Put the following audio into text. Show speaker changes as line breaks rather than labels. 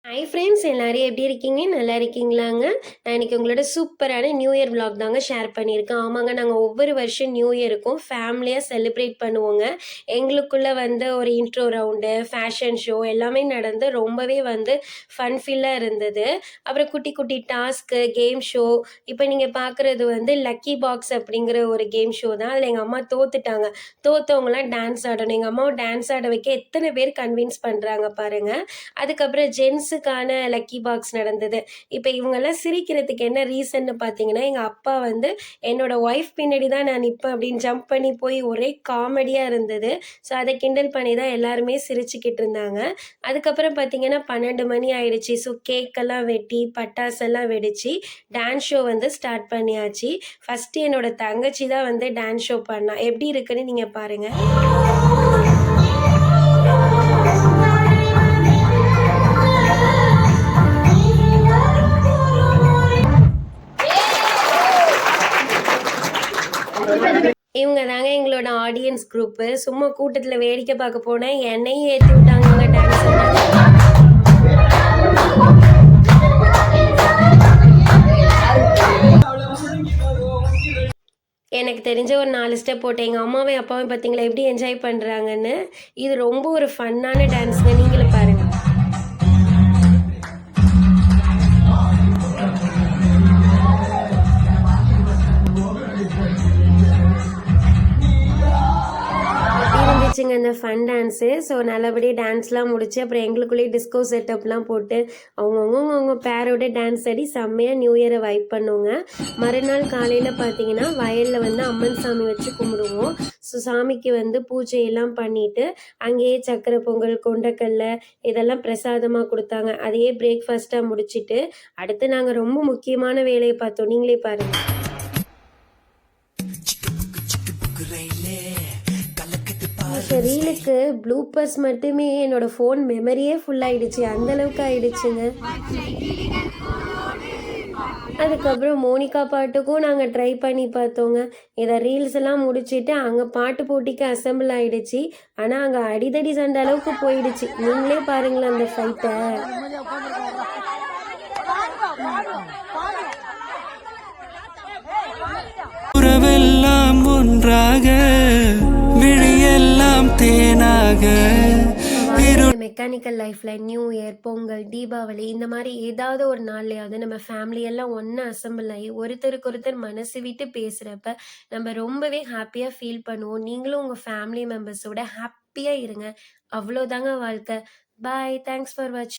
Hi friends எல்லாரும் எப்படி இருக்கீங்க? நல்லா இருக்கீங்களாங்க? நான் இன்னைக்கு உங்களோட சூப்பரான நியூ இயர் vlog தாங்க ஷேர் பண்ணியிருக்கேன். ஆமாங்க, நாங்கள் ஒவ்வொரு வருஷம் நியூ இயருக்கும் ஃபேமிலியாக செலிப்ரேட் பண்ணுவோங்க. எங்களுக்குள்ள வந்து ஒரு இன்ட்ரோ ரவுண்டு, ஃபேஷன் ஷோ எல்லாமே நடந்து ரொம்பவே வந்து ஃபன்ஃபில்லாக இருந்தது. அப்புறம் குட்டி குட்டி டாஸ்க்கு, கேம் ஷோ. இப்போ நீங்கள் பார்க்குறது வந்து லக்கி பாக்ஸ் அப்படிங்கிற ஒரு கேம் ஷோ தான். அதில் எங்கள் அம்மா தோத்துட்டாங்க. தோத்தவங்களாம் டான்ஸ் ஆடணும். எங்கள் அம்மாவை டான்ஸ் ஆட வைக்க எத்தனை பேர் கன்வின்ஸ் பண்ணுறாங்க பாருங்கள். அதுக்கப்புறம் ஜென்ஸுக்கான லக்கி பாக்ஸ் நடந்தது. இப்போ இவங்கெல்லாம் சிரிக்கிறதுக்கு என்ன ரீசன்னு பார்த்தீங்கன்னா, எங்கள் அப்பா வந்து என்னோட ஒய்ஃப் பின்னாடி தான் நான் நிற்பேன் அப்படின்னு ஜம்ப் பண்ணி போய் ஒரே காமெடியாக இருந்தது. ஸோ அதை கிண்டல் பண்ணி தான் எல்லாருமே சிரிச்சுக்கிட்டு இருந்தாங்க. அதுக்கப்புறம் பார்த்தீங்கன்னா 12 மணி ஆயிடுச்சு. ஸோ கேக்கெல்லாம் வெட்டி பட்டாசெல்லாம் வெடிச்சு டான்ஸ் ஷோ வந்து ஸ்டார்ட் பண்ணியாச்சு. ஃபஸ்ட்டு என்னோட தங்கச்சி தான் வந்து டான்ஸ் ஷோ பண்ணா. எப்படி இருக்குன்னு நீங்கள் பாருங்கள். இவங்க தாங்க எங்களோட ஆடியன்ஸ் குரூப்பு. சும்மா கூட்டத்தில் வேடிக்கை பார்க்க போனேன், என்னையும் ஏற்றி விட்டாங்க டான்ஸ். எனக்கு தெரிஞ்ச ஒரு 4 ஸ்டெப் போட்டேன். எங்கள் அம்மாவையும் அப்பாவையும் பார்த்தீங்களா எப்படி என்ஜாய் பண்ணுறாங்கன்னு. இது ரொம்ப ஒரு ஃபன்னான டான்ஸுங்க, நீங்களும் பாருங்கள். இருந்துச்சுங்க அந்த ஃபன் டான்ஸு. ஸோ நல்லபடியாக டான்ஸ்லாம் முடிச்சு அப்புறம் எங்களுக்குள்ளேயே டிஸ்கோ செட்டப்லாம் போட்டு அவங்க பேரோட டான்ஸ் ஆடி செம்மையாக நியூ இயரை வைப் பண்ணுவோங்க. மறுநாள் காலையில் பார்த்தீங்கன்னா வயலில் வந்து அம்மன் சாமி வச்சு கும்பிடுவோம். ஸோ சாமிக்கு வந்து பூஜையெல்லாம் பண்ணிவிட்டு அங்கேயே சக்கரை பொங்கல், கொண்டக்கடல இதெல்லாம் பிரசாதமாக கொடுத்தாங்க. அதையே பிரேக்ஃபாஸ்ட்டாக முடிச்சுட்டு அடுத்து நாங்கள் ரொம்ப முக்கியமான வேலையை பார்த்தோம். நீங்களே பாருங்கள். ரீலுக்கு ப்ளூப்பர்ஸ் மட்டுமே என்னோட ஃபோன் மெமரியே ஃபுல் ஆயிடுச்சு, அந்தளவுக்கு ஆயிடுச்சுங்க. அதுக்கப்புறம் மோனிகா பாட்டுக்கும் நாங்கள் ட்ரை பண்ணி பார்த்தோங்க. இதை ரீல்ஸ் எல்லாம் முடிச்சுட்டு அங்கே பாட்டு போட்டிக்கு அசம்பிள் ஆயிடுச்சு. ஆனால் அங்கே அடிதடி சண்டை அளவுக்கு போயிடுச்சு. நீங்களே பாருங்களேன் அந்த ஃபைட்டை.
உறவெல்லாம் ஒன்றாக விழியெல்லாம் தேனாக.
மெக்கானிக்கல் லைஃப்பில் நியூ இயர், பொங்கல், தீபாவளி இந்த மாதிரி ஏதாவது ஒரு நாள்லையாவது நம்ம ஃபேமிலியெல்லாம் ஒன்றா அசம்பிள் ஆகி ஒருத்தருக்கு ஒருத்தர் மனசு விட்டு பேசுகிறப்ப நம்ம ரொம்பவே ஹாப்பியாக ஃபீல் பண்ணுவோம். நீங்களும் உங்கள் ஃபேமிலி மெம்பர்ஸோட ஹாப்பியாக இருங்க. அவ்வளோதாங்க வாழ்க்கை. பாய். தேங்க்ஸ் ஃபார் வாட்சிங்.